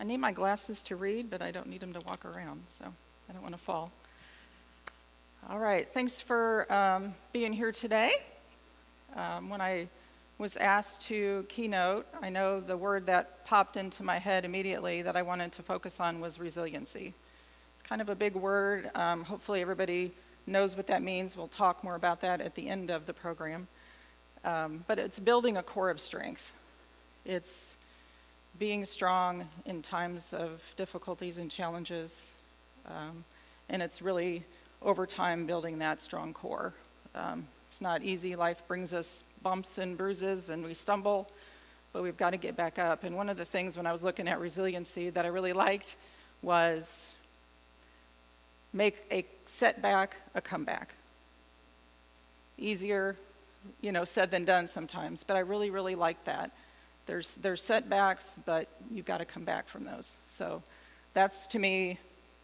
need my glasses to read, but I don't need them to walk around, so I don't want to fall. All right, thanks for being here today. When I was asked to keynote, I know the word that popped into my head immediately that I wanted to focus on was resiliency. It's kind of a big word. Hopefully everybody knows what that means. We'll talk more about that at the end of the program. But it's building a core of strength. It's being strong in times of difficulties and challenges, and it's really, over time, building that strong core. It's not easy. Life brings us bumps and bruises, and we stumble, but we've got to get back up. And one of the things when I was looking at resiliency that I really liked was make a setback a comeback. Easier, said than done sometimes, but I really, really like that. There's setbacks, but you've got to come back from those. So that's, to me,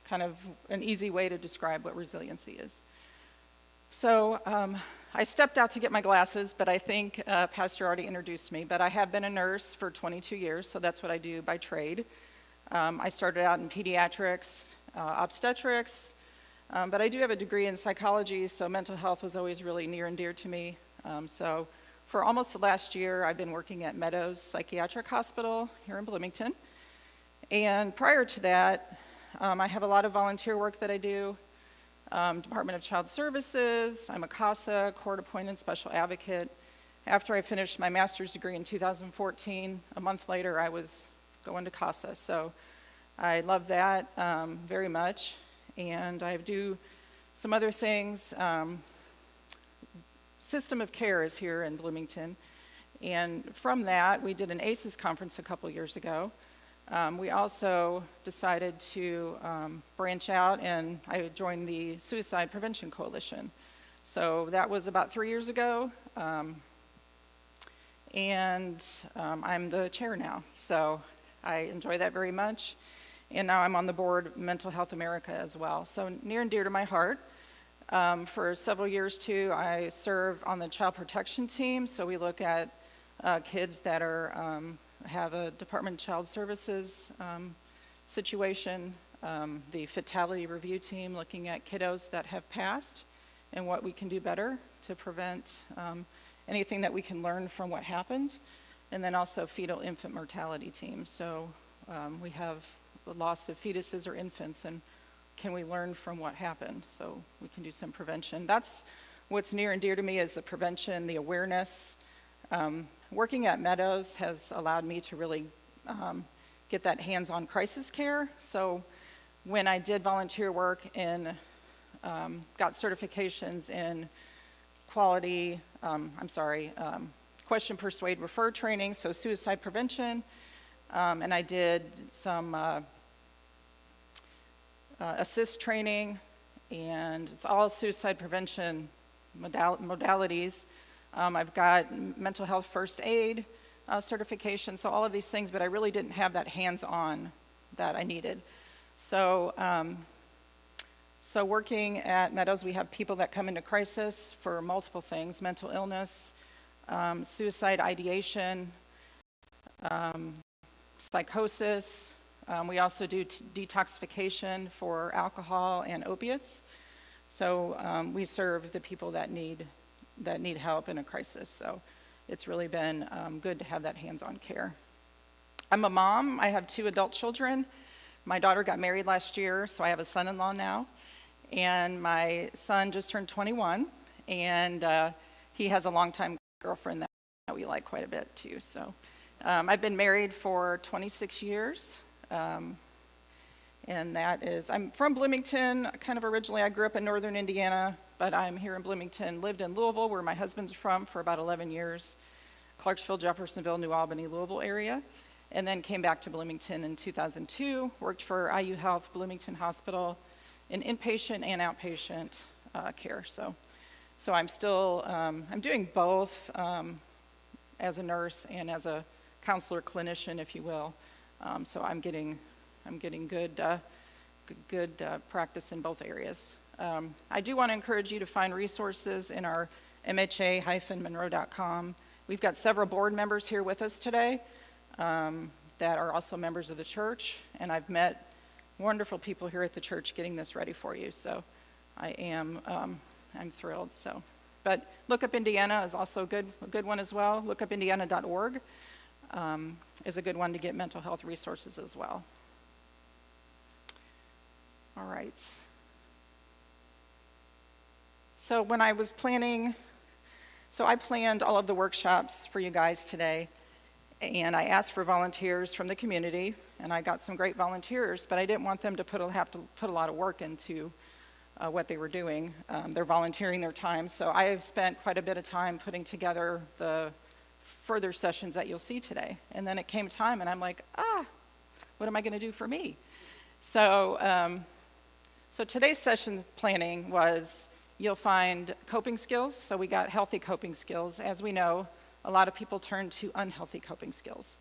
kind of an easy way to describe what resiliency is. So I stepped out to get my glasses, but I think Pastor already introduced me. But I have been a nurse for 22 years, so that's what I do by trade. I started out in pediatrics, obstetrics, but I do have a degree in psychology, so mental health was always really near and dear to me. So for almost the last year, I've been working at Meadows Psychiatric Hospital here in Bloomington. And prior to that, I have a lot of volunteer work that I do. Department of Child Services, I'm a CASA, court-appointed special advocate. After I finished my master's degree in 2014, a month later, I was going to CASA. So I love that very much. And I do some other things. System of Care is here in Bloomington. And from that, we did an ACEs conference a couple years ago. We also decided to branch out, and I joined the Suicide Prevention Coalition. So that was about 3 years ago, and I'm the chair now. So I enjoy that very much. And now I'm on the board Mental Health America as well. So near and dear to my heart. For several years, too, I serve on the child protection team. So we look at kids that have a Department of Child Services situation, the fatality review team looking at kiddos that have passed and what we can do better to prevent anything that we can learn from what happened, and then also fetal infant mortality team. So we have the loss of fetuses or infants, and can we learn from what happened so we can do some prevention. That's what's near and dear to me, is the prevention, the awareness. Working at Meadows has allowed me to really get that hands-on crisis care. So when I did volunteer work and got certifications in question, persuade, refer training, so suicide prevention, and I did some assist training, and it's all suicide prevention modalities. I've got mental health first aid certification, so all of these things, but I really didn't have that hands-on that I needed. So, so working at Meadows, we have people that come into crisis for multiple things: mental illness, suicide ideation, psychosis. We also do detoxification for alcohol and opiates. So we serve the people that need help in a crisis. So it's really been good to have that hands-on care. I'm a mom. I have 2 adult children. My daughter got married last year, so I have a son-in-law now. And my son just turned 21, and he has a longtime girlfriend that we like quite a bit too. So I've been married for 26 years. And that is, I'm from Bloomington, kind of originally. I grew up in northern Indiana, but I'm here in Bloomington, lived in Louisville, where my husband's from, for about 11 years, Clarksville, Jeffersonville, New Albany, Louisville area, and then came back to Bloomington in 2002, worked for IU Health Bloomington Hospital in inpatient and outpatient care. So I'm still, I'm doing both as a nurse and as a counselor clinician, if you will. So I'm getting good practice in both areas. I do want to encourage you to find resources in our MHA-Monroe.com. We've got several board members here with us today. that are also members of the church, and I've met wonderful people here at the church getting this ready for you. So I'm thrilled. So, but Look Up Indiana is also a good one as well. lookupindiana.org is a good one to get mental health resources as well. All right. So when I was planning, I planned all of the workshops for you guys today, and I asked for volunteers from the community, and I got some great volunteers, but I didn't want them to have to put a lot of work into what they were doing. They're volunteering their time, so I spent quite a bit of time putting together the further sessions that you'll see today. And then it came time, and I'm like, what am I going to do for me? So today's session planning was, you'll find coping skills. So we got healthy coping skills. As we know, a lot of people turn to unhealthy coping skills.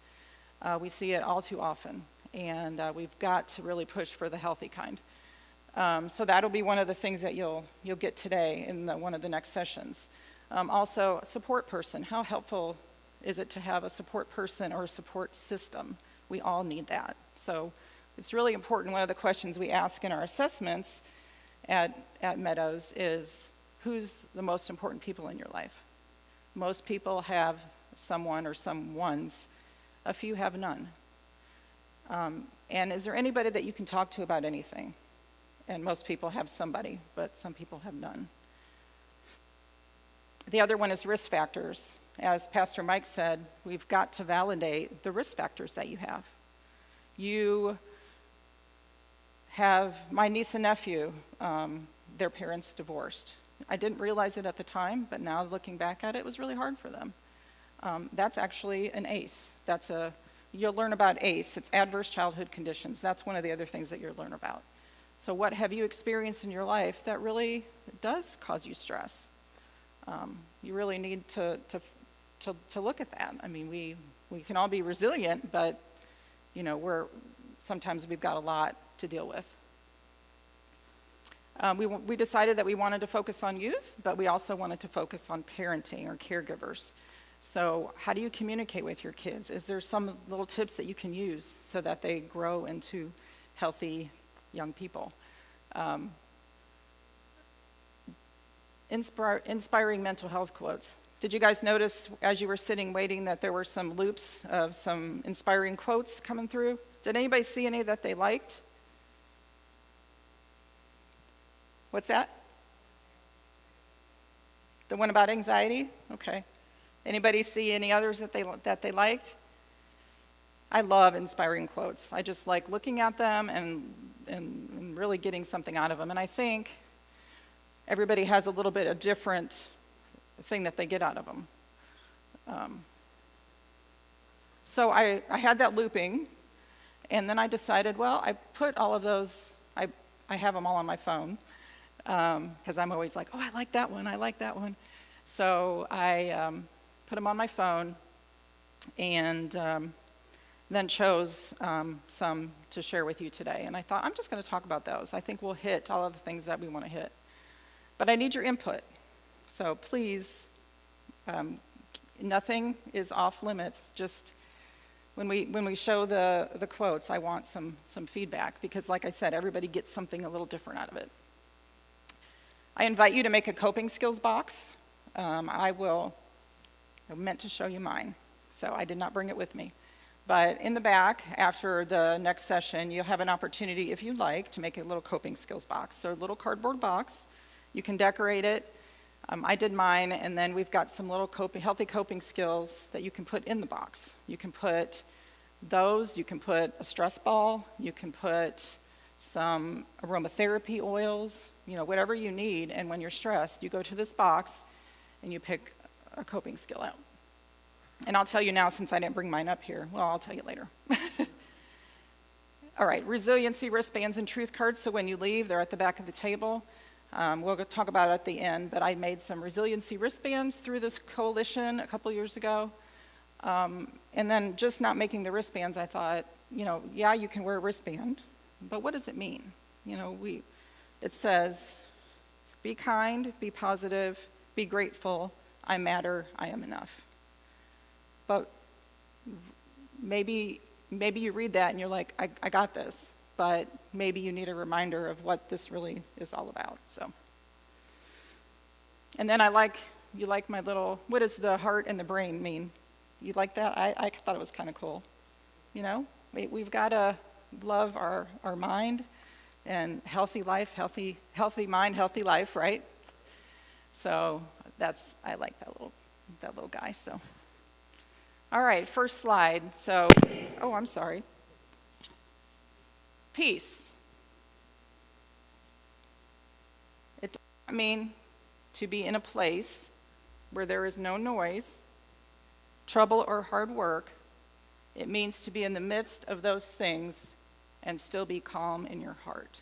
We see it all too often, and we've got to really push for the healthy kind. So that'll be one of the things that you'll get today in one of the next sessions. Also, a support person. How helpful is it to have a support person or a support system? We all need that. So it's really important. One of the questions we ask in our assessments at Meadows is, who's the most important people in your life? Most people have someone or someones. A few have none. And is there anybody that you can talk to about anything? And most people have somebody, but some people have none. The other one is risk factors. As Pastor Mike said, we've got to validate the risk factors that you have. You have my niece and nephew, their parents divorced. I didn't realize it at the time, but now looking back at it, it was really hard for them. That's actually an ACE. You'll learn about ACE. It's adverse childhood conditions. That's one of the other things that you'll learn about. So what have you experienced in your life that really does cause you stress? You really need to look at that. I mean, we can all be resilient, but sometimes we've got a lot to deal with. We decided that we wanted to focus on youth, but we also wanted to focus on parenting or caregivers. So how do you communicate with your kids? Is there some little tips that you can use so that they grow into healthy young people? Inspiring mental health quotes. Did you guys notice as you were sitting waiting that there were some loops of some inspiring quotes coming through? Did anybody see any that they liked? What's that? The one about anxiety? Okay. Anybody see any others that they liked? I love inspiring quotes. I just like looking at them and really getting something out of them. And I think everybody has a little bit of different thing that they get out of them. So I had that looping, and then I decided, well, I put all of those, I have them all on my phone, because I'm always like, I like that one. So I put them on my phone, and then chose some to share with you today. And I thought, I'm just going to talk about those. I think we'll hit all of the things that we want to hit. But I need your input. So please, nothing is off limits. Just when we show the quotes, I want some feedback, because like I said, everybody gets something a little different out of it. I invite you to make a coping skills box. I meant to show you mine, so I did not bring it with me. But in the back, after the next session, you'll have an opportunity, if you'd like, to make a little coping skills box. So a little cardboard box. You can decorate it. I did mine, and then we've got some little healthy coping skills that you can put in the box. You can put those, you can put a stress ball, you can put some aromatherapy oils, whatever you need. And when you're stressed, you go to this box and you pick a coping skill out. And I'll tell you now, since I didn't bring mine up here. Well, I'll tell you later. All right, resiliency wristbands and truth cards. So when you leave, they're at the back of the table. We'll talk about it at the end, but I made some resiliency wristbands through this coalition a couple years ago. And then just not making the wristbands, I thought, yeah, you can wear a wristband, but what does it mean? It says, be kind, be positive, be grateful, I matter, I am enough. But maybe maybe you read that and you're like, I got this, but maybe you need a reminder of what this really is all about. So, and then you like my little, what does the heart and the brain mean? You like that? I thought it was kind of cool. You know, we've got to love our mind, and healthy life, healthy mind, healthy life, right? So I like that little guy. So, all right, first slide. So, oh, I'm sorry. Peace. It does not mean to be in a place where there is no noise, trouble, or hard work. It means to be in the midst of those things and still be calm in your heart.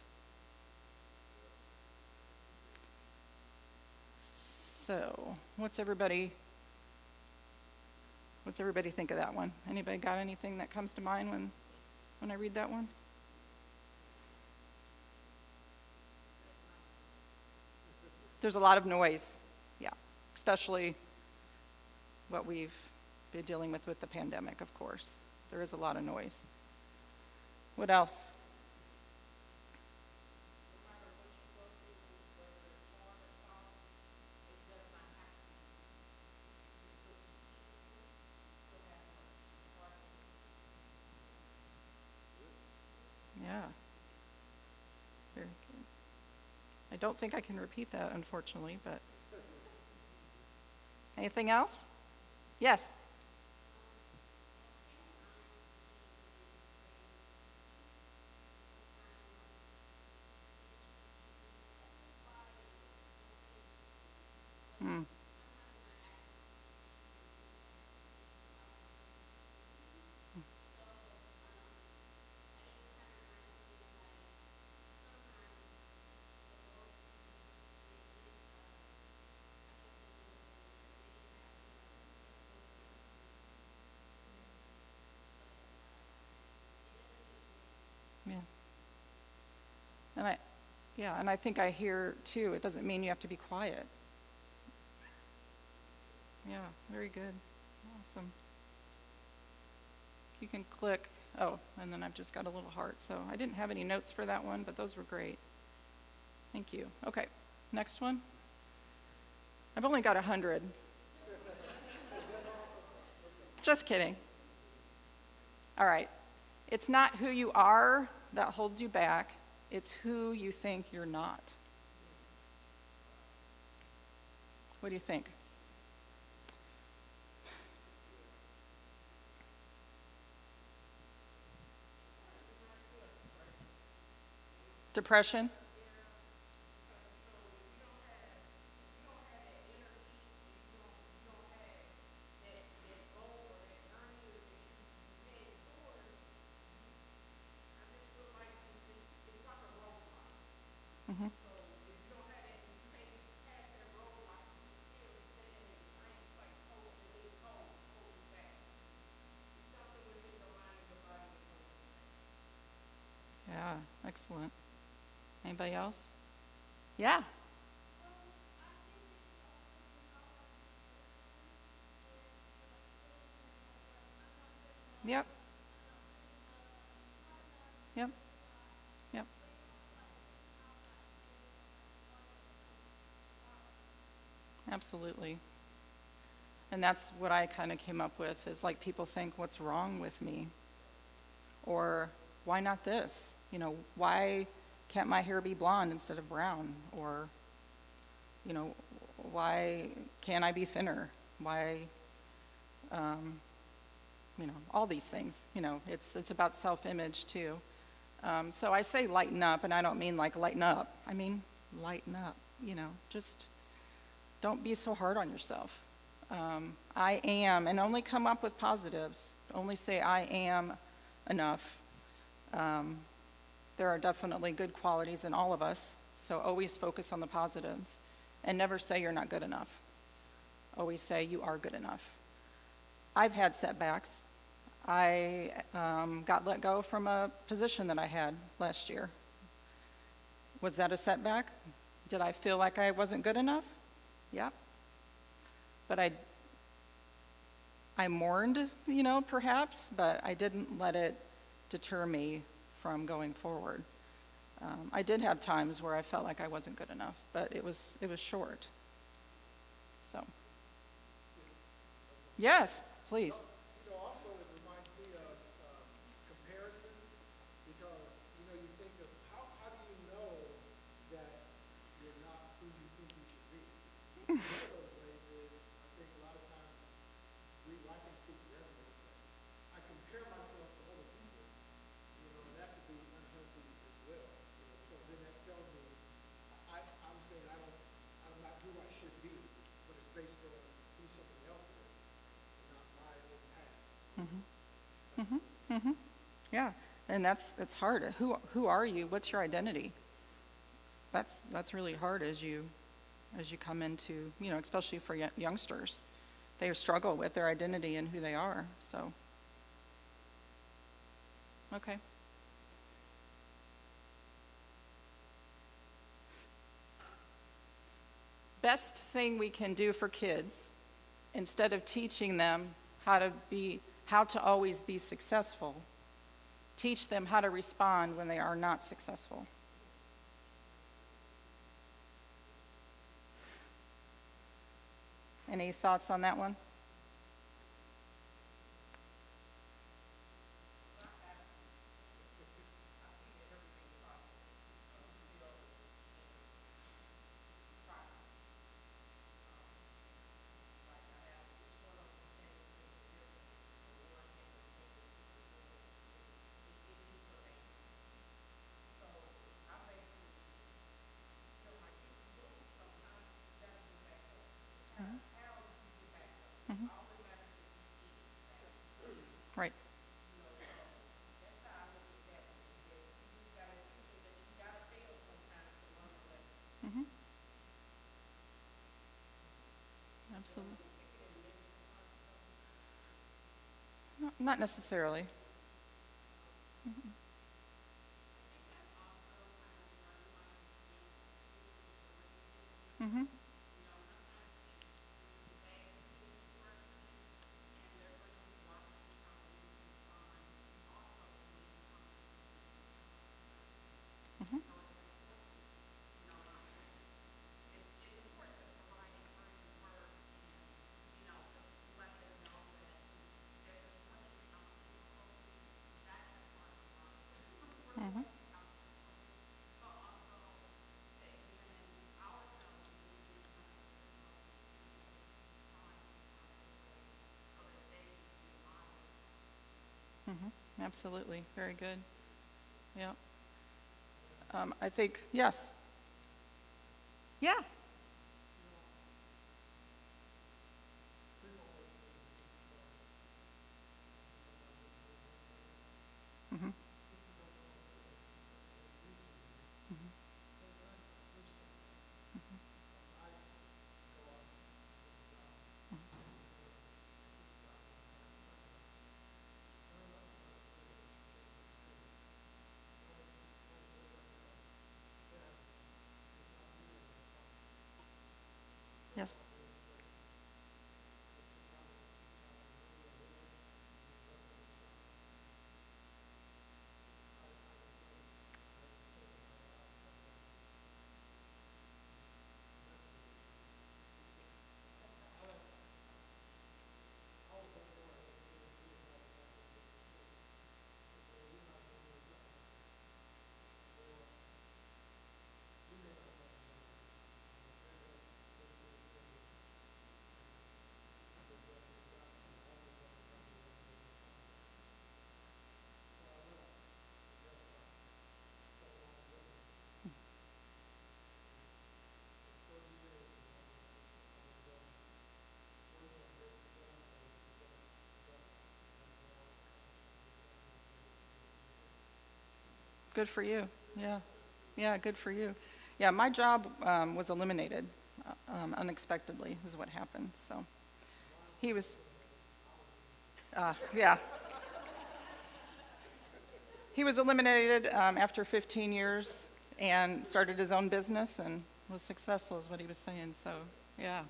So, what's everybody think of that one? Anybody got anything that comes to mind when I read that one? There's a lot of noise, yeah, especially what we've been dealing with the pandemic, of course. There is a lot of noise. What else? Yeah. Very good. I don't think I can repeat that, unfortunately, but anything else? Yes. Hmm. Yeah. And I think I hear too, it doesn't mean you have to be quiet. Yeah, very good. Awesome. You can click, and then I've just got a little heart. So I didn't have any notes for that one, but those were great. Thank you. Okay, next one. I've only got 100. Just kidding. All right. It's not who you are that holds you back. It's who you think you're not. What do you think? Depression? Mm-hmm. Yeah, excellent. Anybody else? Yeah. Yep. Yep. Yep. Absolutely. And that's what I kind of came up with is like people think, what's wrong with me? Or why not this? You know, why can't my hair be blonde instead of brown? Or, you know, why can't I be thinner? Why, you know, all these things. You know, it's about self-image too. So I say lighten up, and I don't mean like lighten up. I mean lighten up. You know, just don't be so hard on yourself. I am, and only come up with positives. Only say I am enough. There are definitely good qualities in all of us, so always focus on the positives, and never say you're not good enough. Always say you are good enough. I've had setbacks. I got let go from a position that I had last year. Was that a setback? Did I feel like I wasn't good enough? Yeah. But I I mourned, perhaps, but I didn't let it deter me from going forward. I did have times where I felt like I wasn't good enough, but it was short. So, yes, please. Also it reminds me of comparison, because you think of how do you know that you're not who you think you should be? One of those ways is, I think a lot of times I can speak for everyone, but I compare myself to other people, and that could be unhealthy as well, because then that tells me I'm saying I'm not who I should be, but it's based on who someone else is, not my own path. Yeah, and it's hard. Who are you? What's your identity? That's really hard as you come into, especially for youngsters. They struggle with their identity and who they are. So, okay. Best thing we can do for kids, instead of teaching them how to always be successful, teach them how to respond when they are not successful. Any thoughts on that one? Right. Absolutely. No, not necessarily. Mm-hmm. Mm-hmm. Mm-hmm. Mm-hmm. Absolutely. Very good. Yeah. I think, yes. Yeah. Mm-hmm. Yes. Good for you. Yeah. Yeah, good for you. Yeah, my job was eliminated unexpectedly is what happened. So he was, yeah. He was eliminated after 15 years and started his own business and was successful is what he was saying. So, yeah.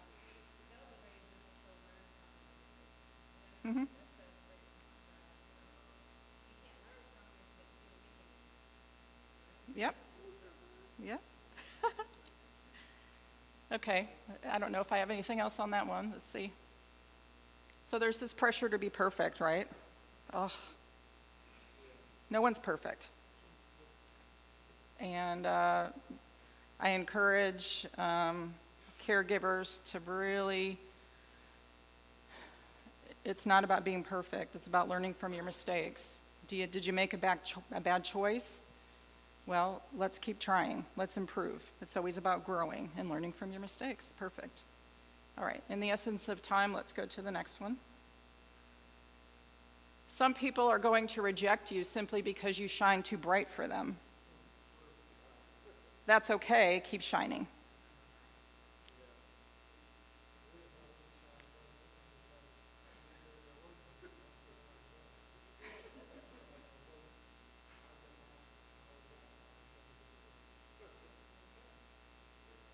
Mm-hmm. Yep. Yep. Okay. I don't know if I have anything else on that one. Let's see. So there's this pressure to be perfect, right? Oh, no one's perfect. And I encourage caregivers to really, it's not about being perfect, it's about learning from your mistakes. Did you make a bad choice? Well, let's keep trying, let's improve. It's always about growing and learning from your mistakes. Perfect. All right, in the essence of time, let's go to the next one. Some people are going to reject you simply because you shine too bright for them. That's okay, keep shining.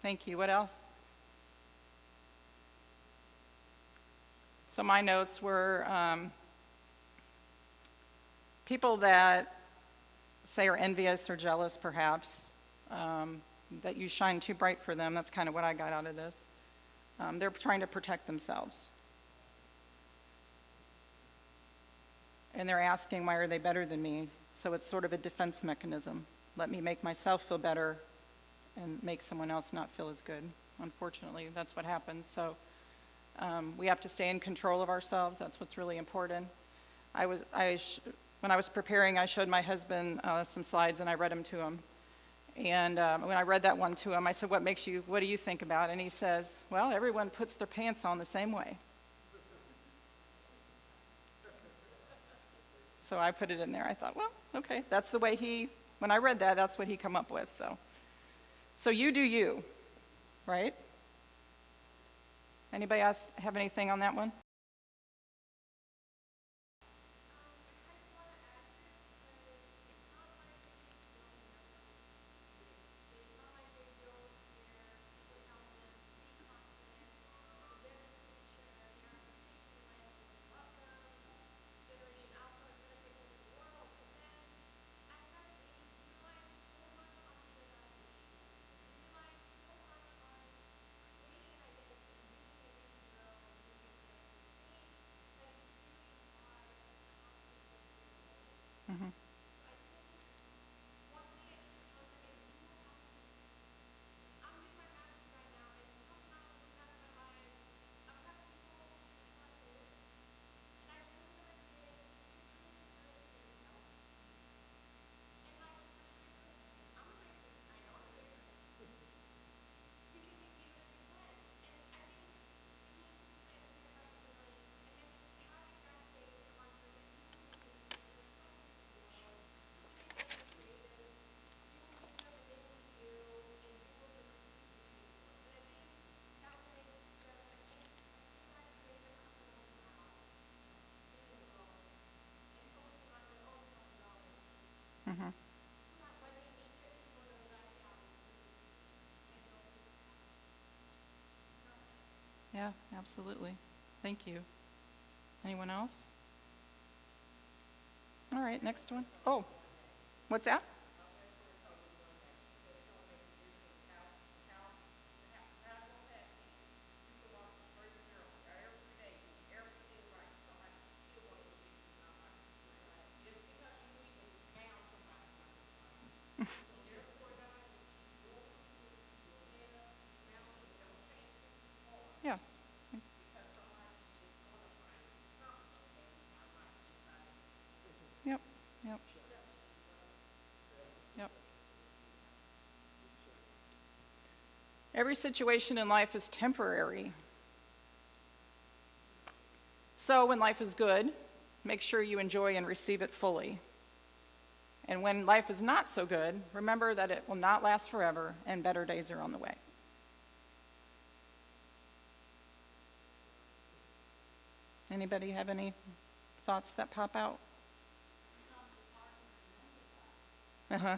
Thank you. What else? So my notes were people that say are envious or jealous, perhaps, that you shine too bright for them. That's kind of what I got out of this. They're trying to protect themselves. And they're asking, why are they better than me? So it's sort of a defense mechanism. Let me make myself feel better and make someone else not feel as good. Unfortunately, that's what happens. So we have to stay in control of ourselves. That's what's really important. When I was preparing, I showed my husband some slides and I read them to him. And when I read that one to him, I said, what do you think about it? And he says, well, everyone puts their pants on the same way. So I put it in there. I thought, well, okay, that's the way when I read that, that's what he come up with. So you do you, right? Anybody else have anything on that one? Mm-hmm. Mm-hmm. Yeah, absolutely. Thank you. Anyone else? All right, next one. Oh, what's that? Yeah. Yep. Yep. Yep. Every situation in life is temporary. So when life is good, make sure you enjoy and receive it fully. And when life is not so good, remember that it will not last forever and better days are on the way. Anybody have any thoughts that pop out? Uh-huh.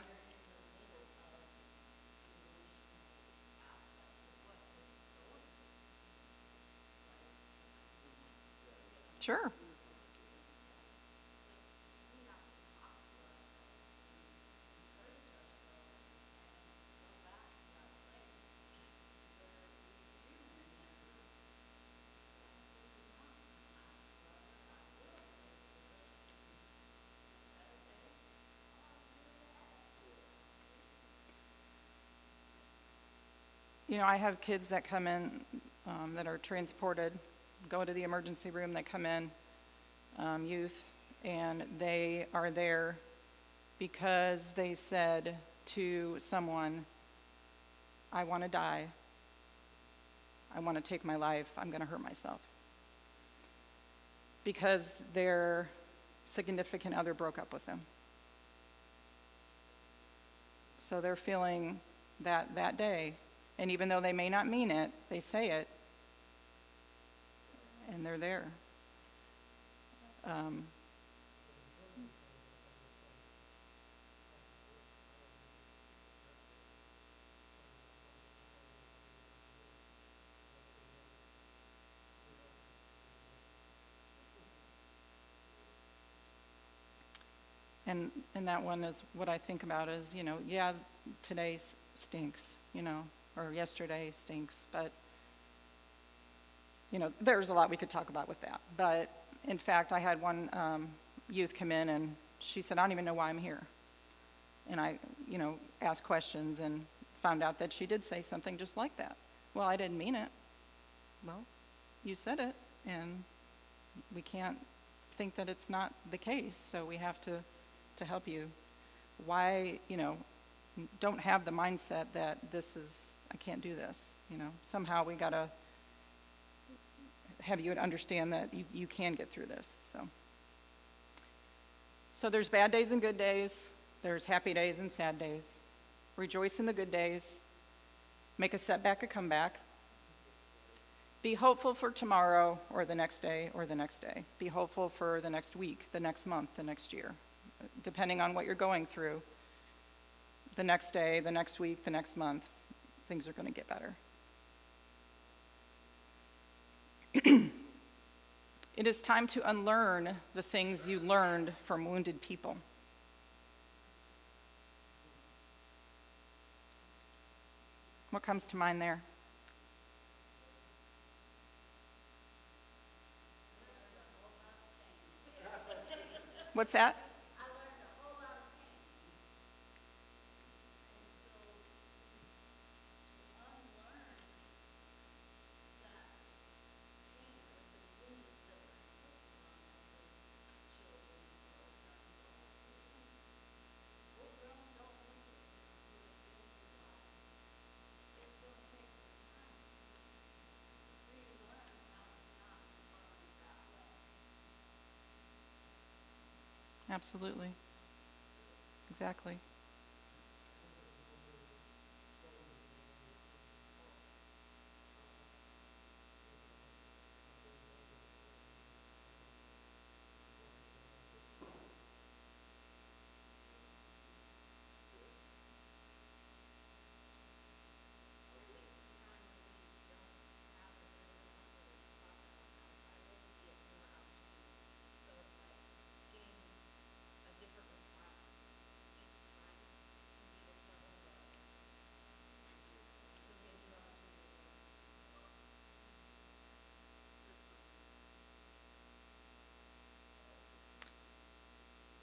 Sure. I have kids that come in that are transported, go to the emergency room, they come in, youth, and they are there because they said to someone, I want to die, I want to take my life, I'm going to hurt myself. Because their significant other broke up with them. So they're feeling that day, and even though they may not mean it, they say it, and they're there. And that one is what I think about is, yeah, today stinks, or yesterday stinks, but, there's a lot we could talk about with that. But in fact, I had one youth come in and she said, I don't even know why I'm here. And I, asked questions and found out that she did say something just like that. Well, I didn't mean it. Well, you said it, and we can't think that it's not the case, so we have to help you. Why, don't have the mindset that I can't do this, Somehow we gotta have you understand that you can get through this, So there's bad days and good days, there's happy days and sad days. Rejoice in the good days, make a setback a comeback. Be hopeful for tomorrow or the next day or the next day. Be hopeful for the next week, the next month, the next year. Depending on what you're going through, the next day, the next week, the next month, things are going to get better. It is time to unlearn the things you learned from wounded people. What comes to mind there? What's that? Absolutely. Exactly.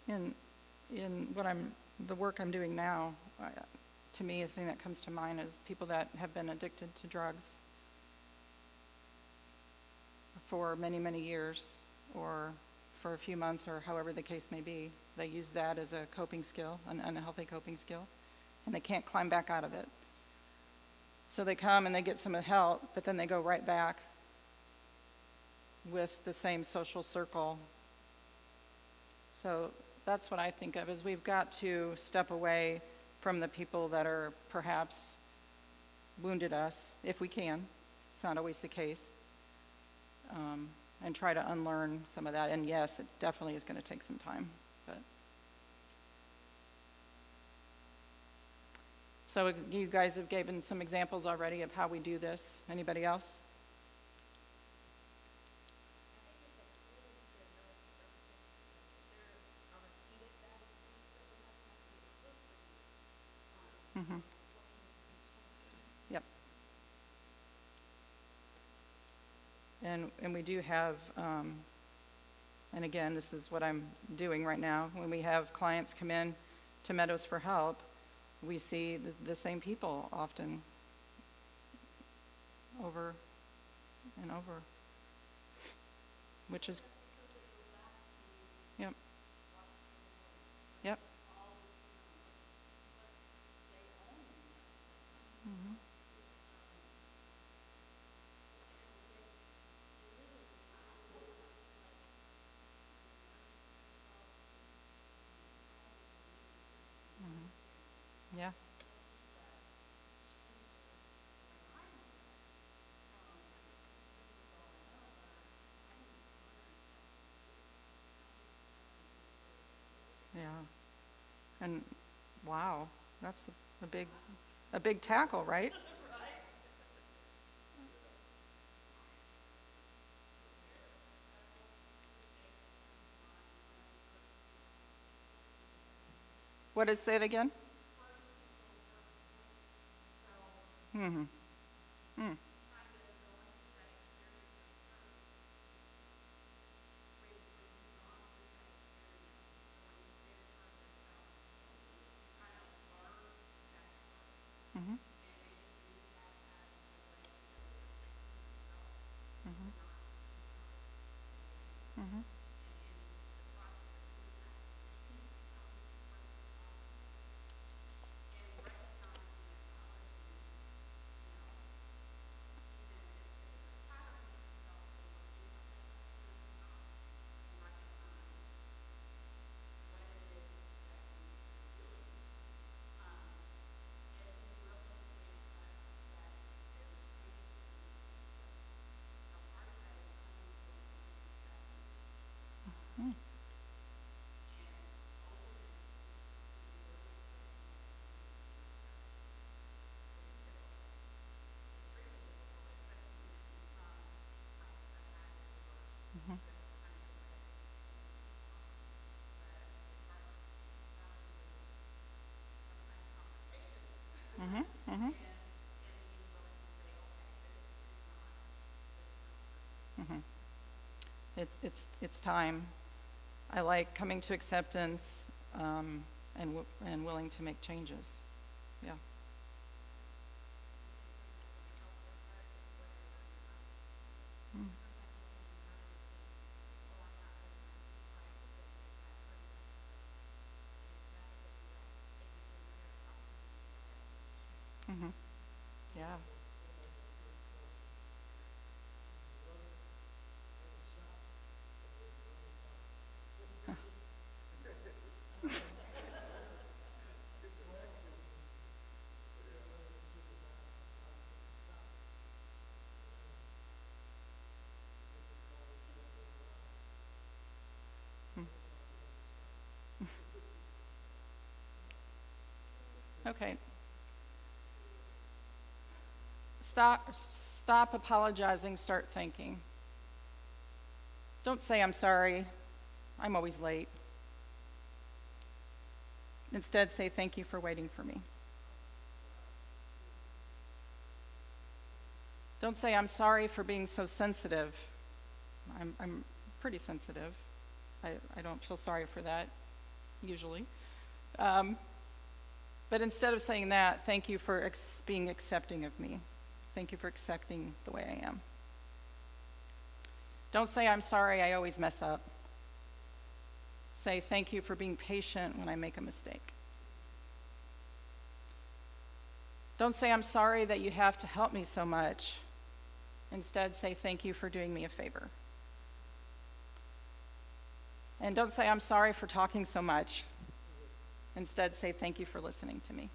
In the work I'm doing now, to me, the thing that comes to mind is people that have been addicted to drugs for many, many years, or for a few months, or however the case may be. They use that as a coping skill, an unhealthy coping skill, and they can't climb back out of it. So they come and they get some help, but then they go right back with the same social circle. So that's what I think of, is we've got to step away from the people that are perhaps wounded us, if we can. It's not always the case. And try to unlearn some of that. And yes, it definitely is going to take some time. But so you guys have given some examples already of how we do this. Anybody else? Mm-hmm. Yep. And we do have, and again, this is what I'm doing right now. When we have clients come in to Meadows for help, we see the same people often. over and over, which is, yep, yep. Mhm. Mhm. Yeah. Yeah. And wow, that's a big, a big tackle, right? What is, say it again? Mm-hmm. Mm. Mm-hmm. Mm-hmm. Mm-hmm. Mm. Mm-hmm. Mm-hmm. Mm-hmm. Mm-hmm. It's time. I like coming to acceptance, and willing to make changes. Yeah. Mm. Mm-hmm. Yeah. Mm. Okay. Stop apologizing, start thinking. Don't say I'm sorry, I'm always late. Instead, say thank you for waiting for me. Don't say I'm sorry for being so sensitive. I'm pretty sensitive. I don't feel sorry for that, usually. Um, but instead of saying that, thank you for being accepting of me. Thank you for accepting the way I am. Don't say I'm sorry, I always mess up. Say thank you for being patient when I make a mistake. Don't say I'm sorry that you have to help me so much. Instead, say thank you for doing me a favor. And don't say I'm sorry for talking so much. Instead, say thank you for listening to me.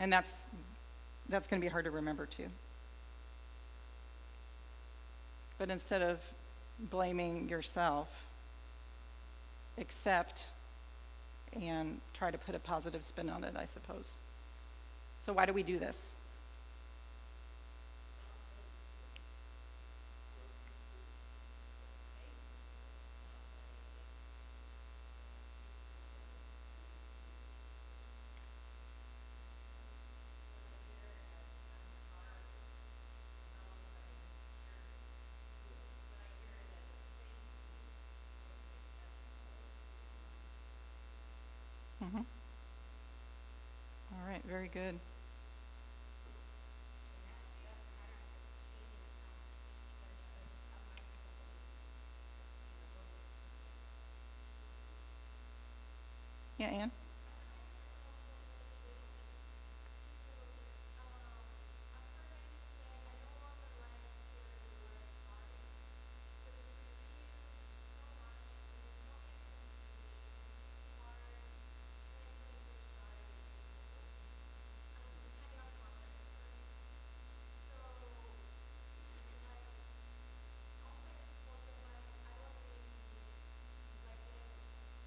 And that's going to be hard to remember too. But instead of blaming yourself, accept and try to put a positive spin on it, I suppose. So why do we do this? good. Yeah, Ann?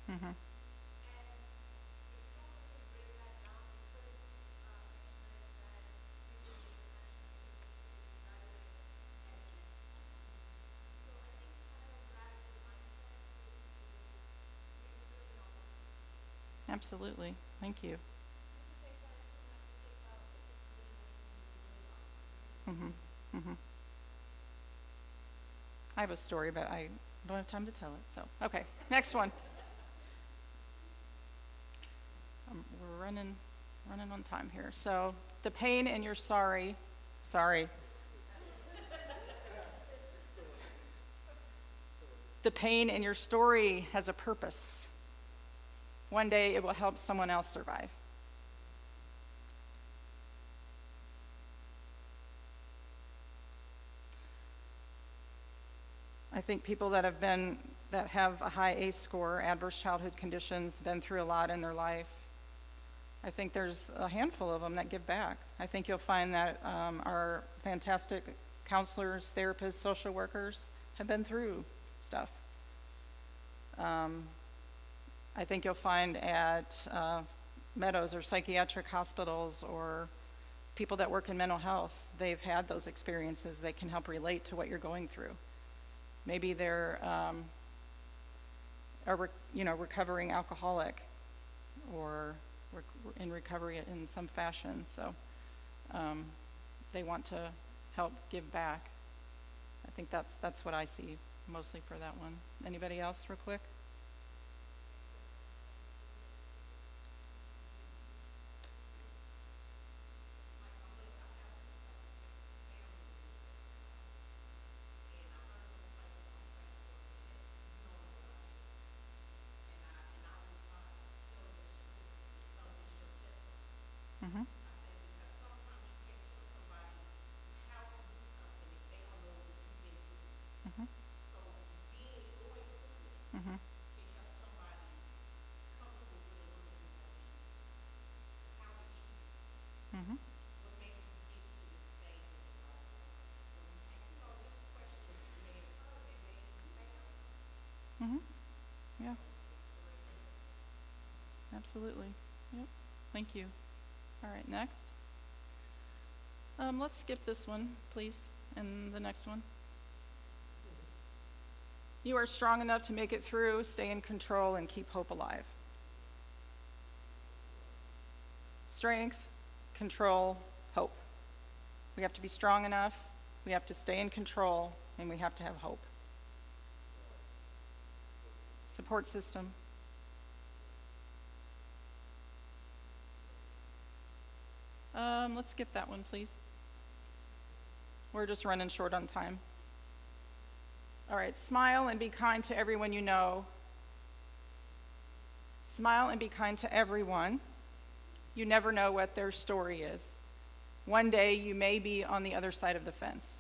Mm-hmm. Absolutely. Thank you. Mm-hmm. Mm-hmm. I have a story, but I don't have time to tell it, so. Okay, next one. We're running on time here. So, the pain in your sorry. The pain in your story has a purpose. One day it will help someone else survive. I think people that have a high ACE score, adverse childhood conditions, been through a lot in their life, I think there's a handful of them that give back. I think you'll find that our fantastic counselors, therapists, social workers have been through stuff. I think you'll find at Meadows or psychiatric hospitals or people that work in mental health, they've had those experiences. They can help relate to what you're going through. Maybe they're a recovering alcoholic or in recovery in some fashion. So they want to help give back. I think that's what I see mostly for that one. Anybody else real quick? Mm-hmm. Mm-hmm. Mm-hmm. Mm-hmm. Mm-hmm. Yeah. Absolutely. Yep. Thank you. All right, next. Let's skip this one, please, and the next one. You are strong enough to make it through, stay in control, and keep hope alive. Strength, control, hope. We have to be strong enough, we have to stay in control, and we have to have hope. Support system. Let's skip that one, please. We're just running short on time. All right, smile and be kind to everyone you know. Smile and be kind to everyone. You never know what their story is. One day you may be on the other side of the fence.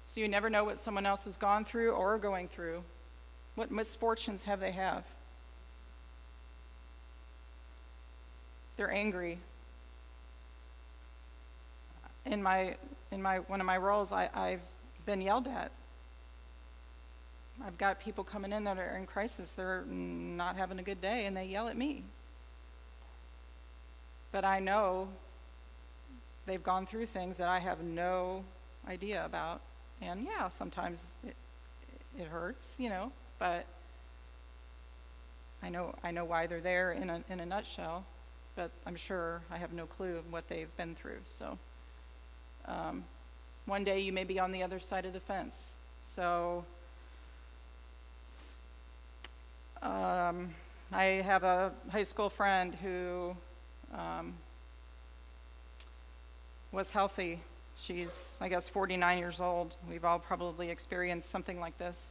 So you never know what someone else has gone through or are going through. What misfortunes have they have? They're angry. In one of my roles, I've been yelled at. I've got people coming in that are in crisis. They're not having a good day, and they yell at me. But I know they've gone through things that I have no idea about. And yeah, sometimes it hurts, but I know why they're there in a nutshell. But I'm sure I have no clue of what they've been through. So one day you may be on the other side of the fence. So I have a high school friend who was healthy. She's, I guess, 49 years old. We've all probably experienced something like this.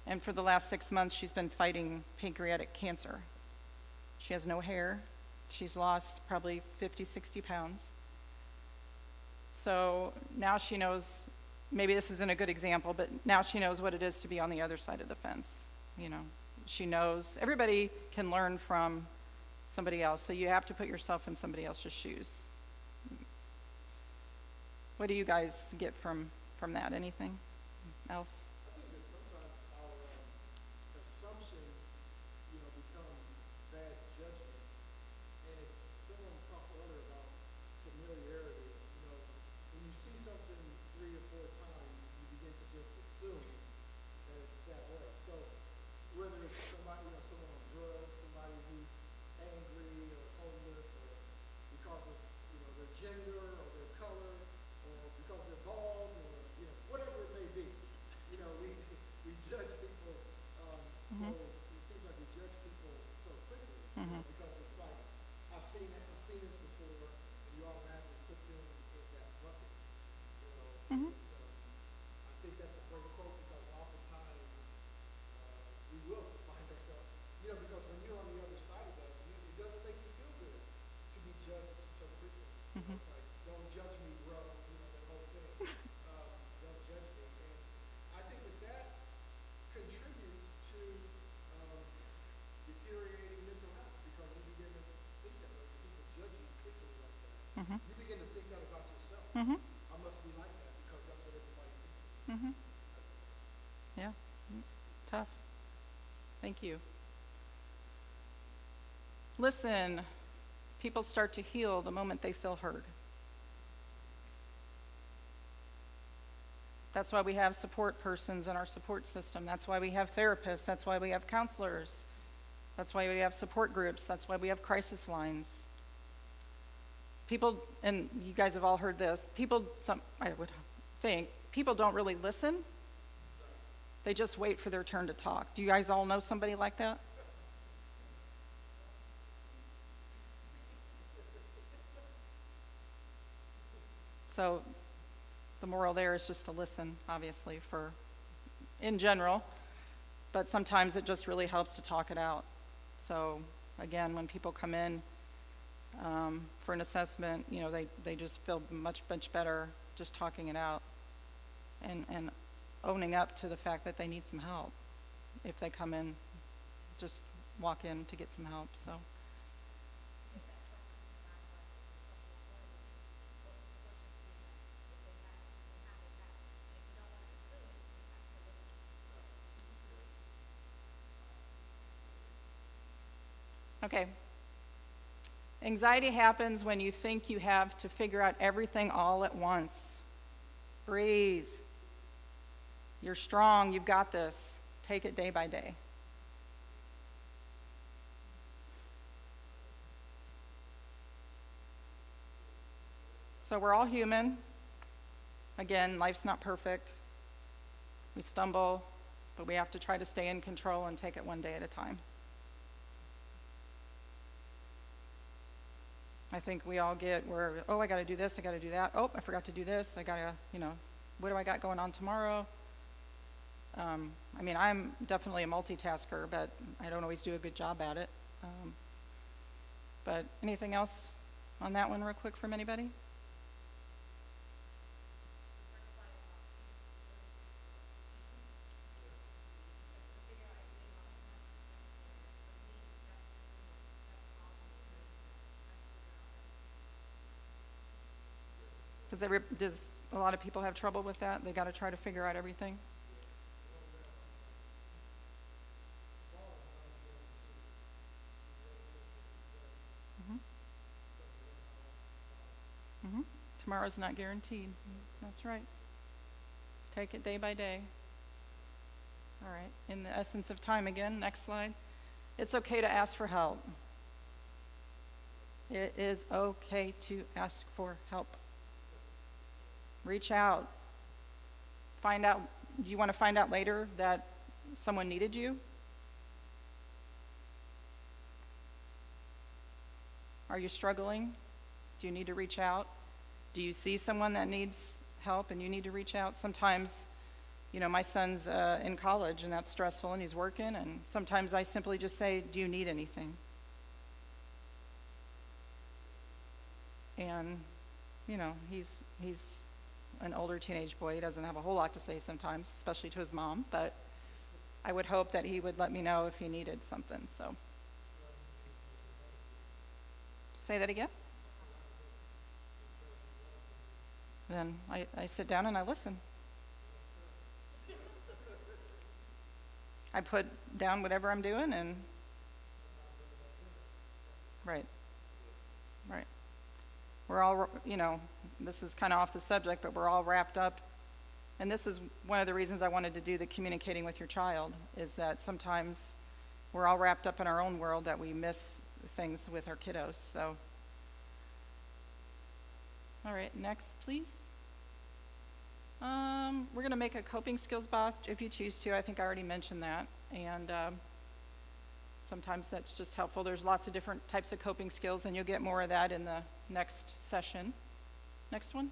And for the last 6 months, she's been fighting pancreatic cancer. She has no hair. She's lost probably 50, 60 pounds. So now she knows, maybe this isn't a good example, but now she knows what it is to be on the other side of the fence. You know, she knows, everybody can learn from somebody else, so you have to put yourself in somebody else's shoes. What do you guys get from that? Anything else? I think that sometimes our assumptions, become bad judgment. And it's, someone talked earlier about familiarity. When you see something 3 or 4 times, you begin to just assume that it's that way. So whether it's somebody, someone on drugs, somebody who's angry or homeless, or because of, their gender or their color, or because they're bald, or, whatever it may be. We judge people, so it seems like we judge people so quickly, because it's like, I've seen this before, and you automatically put them in that bucket, I think that's a great quote, because oftentimes, we will find ourselves, because when you're on the other side of that, it doesn't make you feel good to be judged so quickly. It's like, don't judge me, bro, that whole thing. Don't judge me. And I think that contributes to deteriorating mental health, because you begin to think that way. People judge you quickly like that. You begin to think that about yourself. I must be like that because that's what everybody thinks. Yeah, it's tough. Thank you. Listen, people start to heal the moment they feel heard. That's why we have support persons in our support system. That's why we have therapists. That's why we have counselors. That's why we have support groups. That's why we have crisis lines. People, and you guys have all heard this, I would think, people don't really listen. They just wait for their turn to talk. Do you guys all know somebody like that? So the moral there is just to listen, obviously, in general, but sometimes it just really helps to talk it out. So again, when people come in for an assessment, they just feel much better just talking it out and owning up to the fact that they need some help. If they come in, just walk in to get some help, so. Okay. Anxiety happens when you think you have to figure out everything all at once. Breathe. You're strong. You've got this. Take it day by day. So we're all human. Again, life's not perfect. We stumble, but we have to try to stay in control and take it one day at a time. I think we all get where, I got to do this, I got to do that. I forgot to do this. I got to, what do I got going on tomorrow? I'm definitely a multitasker, but I don't always do a good job at it. But anything else on that one real quick from anybody? Does a lot of people have trouble with that? They got to try to figure out everything? Tomorrow's not guaranteed. That's right. Take it day by day. All right. In the essence of time again, next slide. It's okay to ask for help. It is okay to ask for help. Reach out. Find out, do you want to find out later that someone needed you? Are you struggling? Do you need to reach out? Do you see someone that needs help and you need to reach out? Sometimes, my son's in college and that's stressful and he's working, and sometimes I simply just say, do you need anything? And, he's an older teenage boy. He doesn't have a whole lot to say sometimes, especially to his mom, but I would hope that he would let me know if he needed something, so. Say that again? Then I sit down and I listen. I put down whatever I'm doing and, right. We're all, this is kind of off the subject, but we're all wrapped up. And this is one of the reasons I wanted to do the communicating with your child, is that sometimes we're all wrapped up in our own world that we miss things with our kiddos, so. All right, next, please. We're going to make a coping skills box if you choose to. I think I already mentioned that. And sometimes that's just helpful. There's lots of different types of coping skills, and you'll get more of that in the next session. Next one.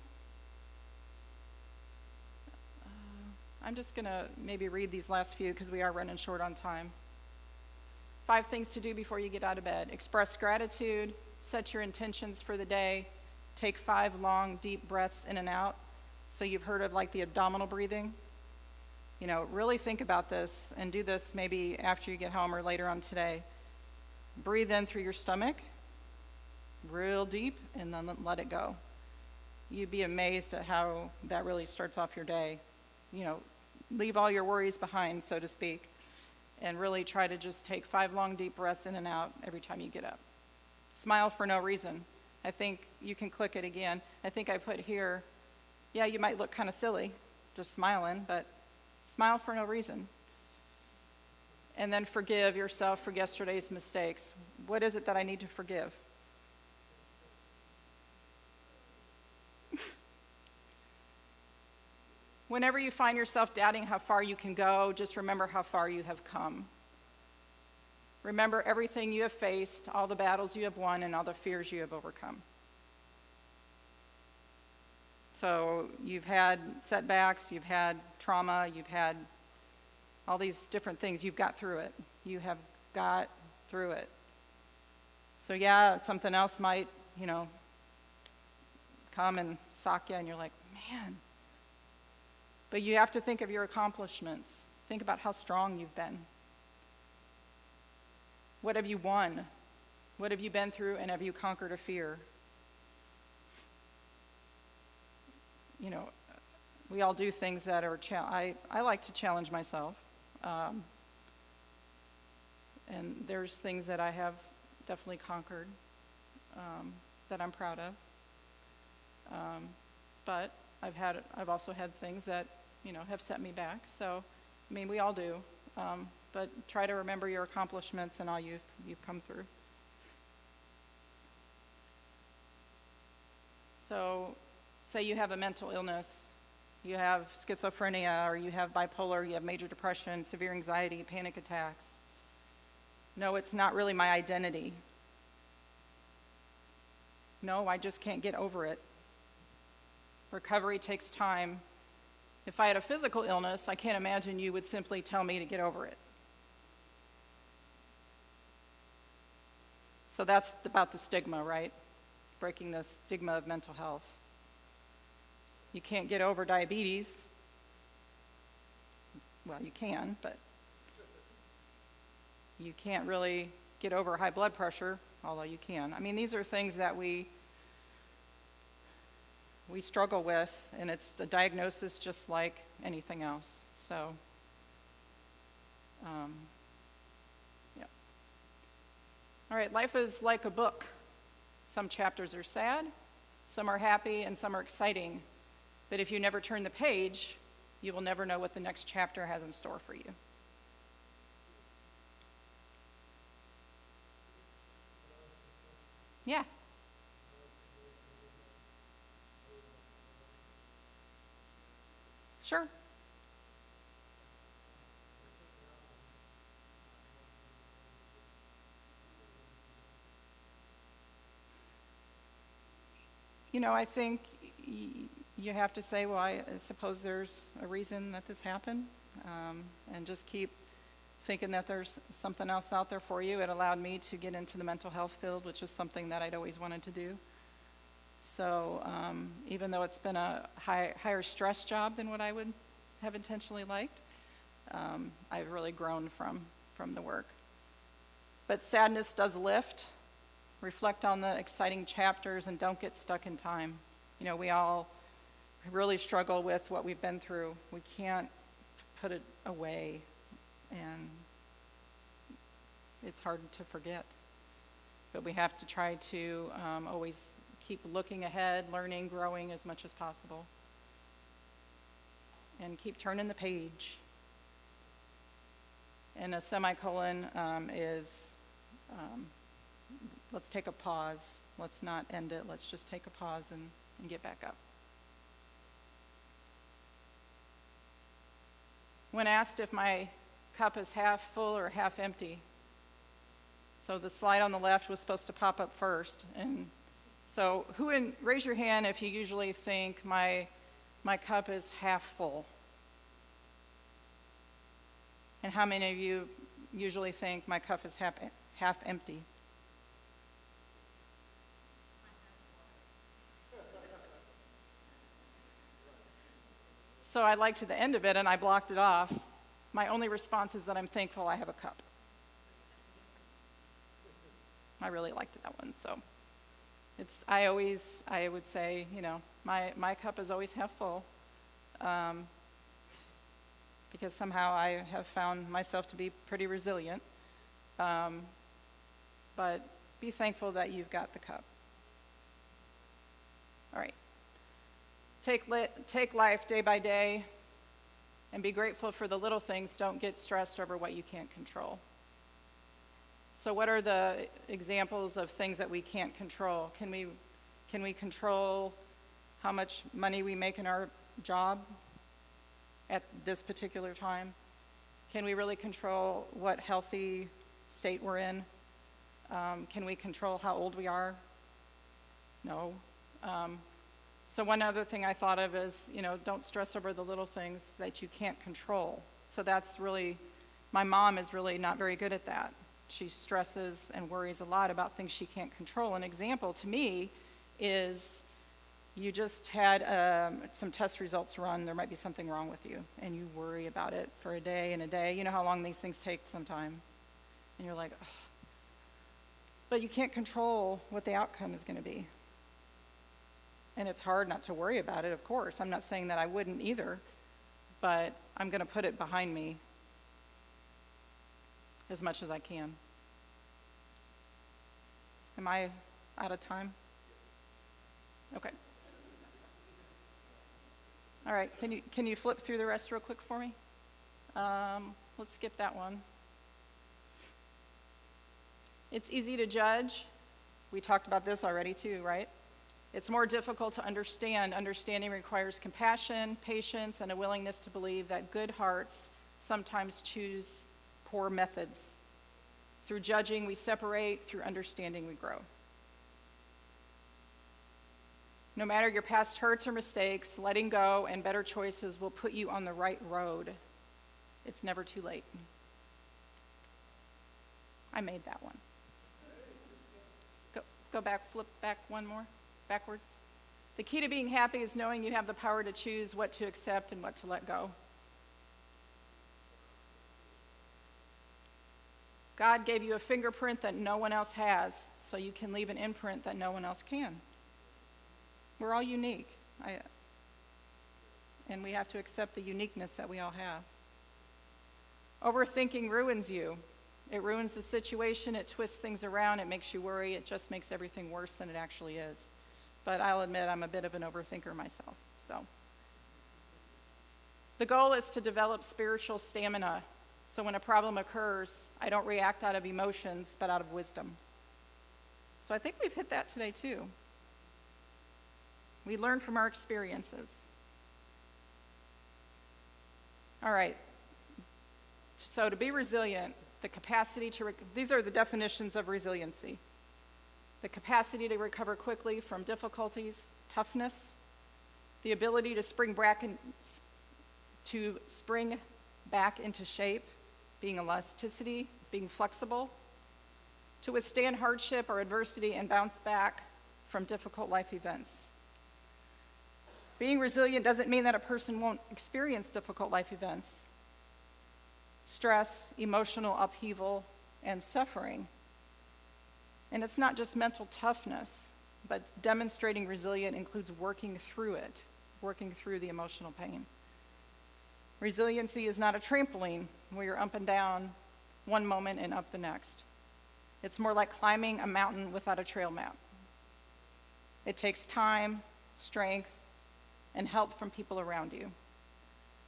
I'm just going to maybe read these last few because we are running short on time. 5 things to do before you get out of bed. Express gratitude, set your intentions for the day, take 5 long, deep breaths in and out. So you've heard of like the abdominal breathing. Really think about this and do this maybe after you get home or later on today. Breathe in through your stomach, real deep, and then let it go. You'd be amazed at how that really starts off your day. Leave all your worries behind, so to speak, and really try to just take 5 long, deep breaths in and out every time you get up. Smile for no reason. I think you can click it again. I think I put here, yeah, you might look kind of silly just smiling, but smile for no reason. And then forgive yourself for yesterday's mistakes. What is it that I need to forgive? Whenever you find yourself doubting how far you can go, just remember how far you have come. Remember everything you have faced, all the battles you have won, and all the fears you have overcome. So you've had setbacks, you've had trauma, you've had all these different things. You've got through it. You have got through it. So yeah, something else might, come and sock you, and you're like, man. But you have to think of your accomplishments. Think about how strong you've been. What have you won? What have you been through, and have you conquered a fear? We all do things that are, I like to challenge myself. And there's things that I have definitely conquered that I'm proud of. But I've also had things that, have set me back. So, we all do. But try to remember your accomplishments and all you've come through. So, say you have a mental illness, you have schizophrenia, or you have bipolar, you have major depression, severe anxiety, panic attacks. No, it's not really my identity. No, I just can't get over it. Recovery takes time. If I had a physical illness, I can't imagine you would simply tell me to get over it. So that's about the stigma, right? Breaking the stigma of mental health. You can't get over diabetes. Well, you can, but you can't really get over high blood pressure, although you can. These are things that we struggle with, and it's a diagnosis just like anything else. So, yeah. All right, life is like a book. Some chapters are sad, some are happy, and some are exciting. But if you never turn the page, you will never know what the next chapter has in store for you. Yeah. Sure. I think you have to say, well, I suppose there's a reason that this happened, and just keep thinking that there's something else out there for you. It allowed me to get into the mental health field, which is something that I'd always wanted to do. So even though it's been a higher stress job than what I would have intentionally liked, I've really grown from the work. But sadness does lift. Reflect on the exciting chapters and don't get stuck in time. We all really struggle with what we've been through. We can't put it away, and it's hard to forget. But we have to try to always keep looking ahead, learning, growing as much as possible, and keep turning the page. And a semicolon is let's take a pause. Let's not end it. Let's just take a pause and get back up. When asked if my cup is half full or half empty, so the slide on the left was supposed to pop up first, and so raise your hand if you usually think my cup is half full. And how many of you usually think my cup is half empty? So I liked to the end of it, and I blocked it off. My only response is that I'm thankful I have a cup. I really liked that one. So I would say, my cup is always half full, because somehow I have found myself to be pretty resilient. But be thankful that you've got the cup. All right. Take life day by day and be grateful for the little things. Don't get stressed over what you can't control. So what are the examples of things that we can't control? Can we control how much money we make in our job at this particular time? Can we really control what healthy state we're in? Can we control how old we are? No. So one other thing I thought of is, don't stress over the little things that you can't control. So that's really, my mom is really not very good at that. She stresses and worries a lot about things she can't control. An example to me is you just had some test results run, there might be something wrong with you, and you worry about it for a day and a day. You know how long these things take sometime. And you're like, ugh. But you can't control what the outcome is going to be. And it's hard not to worry about it, of course. I'm not saying that I wouldn't either, but I'm going to put it behind me as much as I can. Am I out of time? Okay. All right, can you flip through the rest real quick for me? Let's skip that one. It's easy to judge. We talked about this already too, right? It's more difficult to understand. Understanding requires compassion, patience, and a willingness to believe that good hearts sometimes choose poor methods. Through judging, we separate. Through understanding, we grow. No matter your past hurts or mistakes, letting go and better choices will put you on the right road. It's never too late. I made that one. Go back, flip back one more. Backwards. The key to being happy is knowing you have the power to choose what to accept and what to let go. God gave you a fingerprint that no one else has, so you can leave an imprint that no one else can. We're all unique, and we have to accept the uniqueness that we all have. Overthinking ruins you. It ruins the situation, it twists things around, it makes you worry, it just makes everything worse than it actually is. But I'll admit I'm a bit of an overthinker myself. So the goal is to develop spiritual stamina. So when a problem occurs, I don't react out of emotions, but out of wisdom. So I think we've hit that today too. We learn from our experiences. All right. So to be resilient, the capacity to, these are the definitions of resiliency. The capacity to recover quickly from difficulties, toughness, the ability to spring back into shape, being elasticity, being flexible, to withstand hardship or adversity and bounce back from difficult life events. Being resilient doesn't mean that a person won't experience difficult life events, stress, emotional upheaval, and suffering. And it's not just mental toughness, but demonstrating resilience includes working through it, working through the emotional pain. Resiliency is not a trampoline where you're up and down one moment and up the next. It's more like climbing a mountain without a trail map. It takes time, strength, and help from people around you.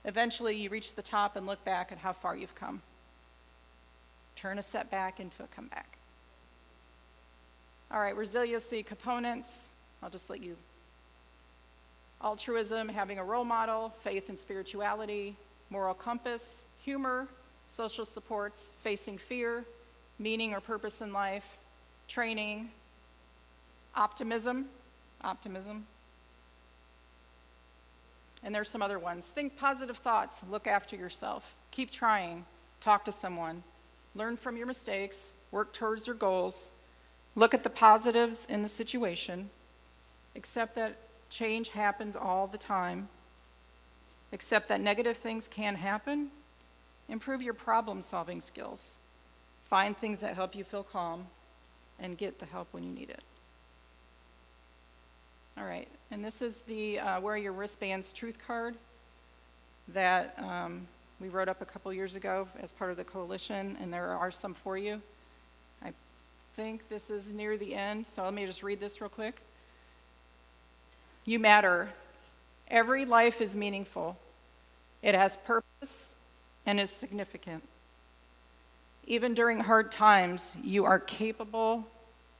Eventually, you reach the top and look back at how far you've come. Turn a setback into a comeback. All right, resiliency components. I'll just let you. Altruism, having a role model, faith and spirituality, moral compass, humor, social supports, facing fear, meaning or purpose in life, training, optimism. And there's some other ones. Think positive thoughts, look after yourself, keep trying, talk to someone, learn from your mistakes, work towards your goals, look at the positives in the situation, accept that change happens all the time, accept that negative things can happen, improve your problem-solving skills, find things that help you feel calm, and get the help when you need it. All right, and this is the Wear Your Wristbands truth card that we wrote up a couple years ago as part of the coalition, and there are some for you. I think this is near the end, so let me just read this real quick. You matter. Every life is meaningful. It has purpose and is significant. Even during hard times, you are capable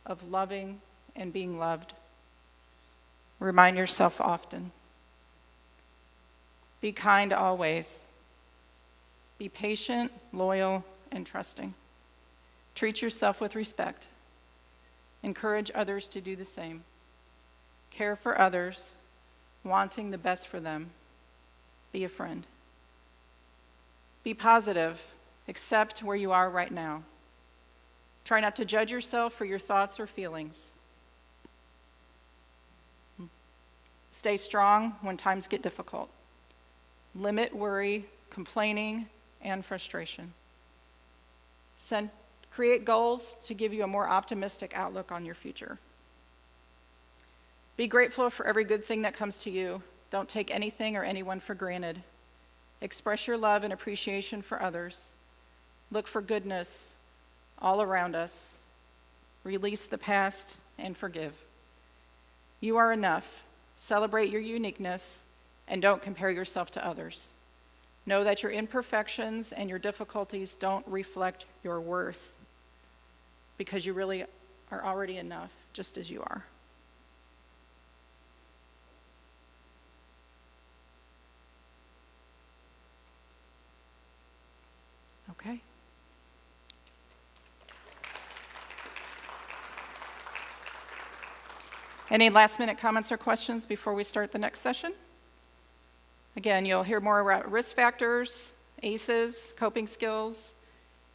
of loving and being loved. Remind yourself often. Be kind always. Be patient, loyal, and trusting. Treat yourself with respect. Encourage others to do the same. Care for others, wanting the best for them. Be a friend. Be positive. Accept where you are right now. Try not to judge yourself for your thoughts or feelings. Stay strong when times get difficult. Limit worry, complaining, and frustration. Create goals to give you a more optimistic outlook on your future. Be grateful for every good thing that comes to you. Don't take anything or anyone for granted. Express your love and appreciation for others. Look for goodness all around us. Release the past and forgive. You are enough. Celebrate your uniqueness and don't compare yourself to others. Know that your imperfections and your difficulties don't reflect your worth, because you really are already enough just as you are. Okay. Any last-minute comments or questions before we start the next session? Again, you'll hear more about risk factors, ACEs, coping skills,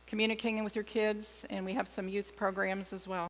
communicating with your kids, and we have some youth programs as well.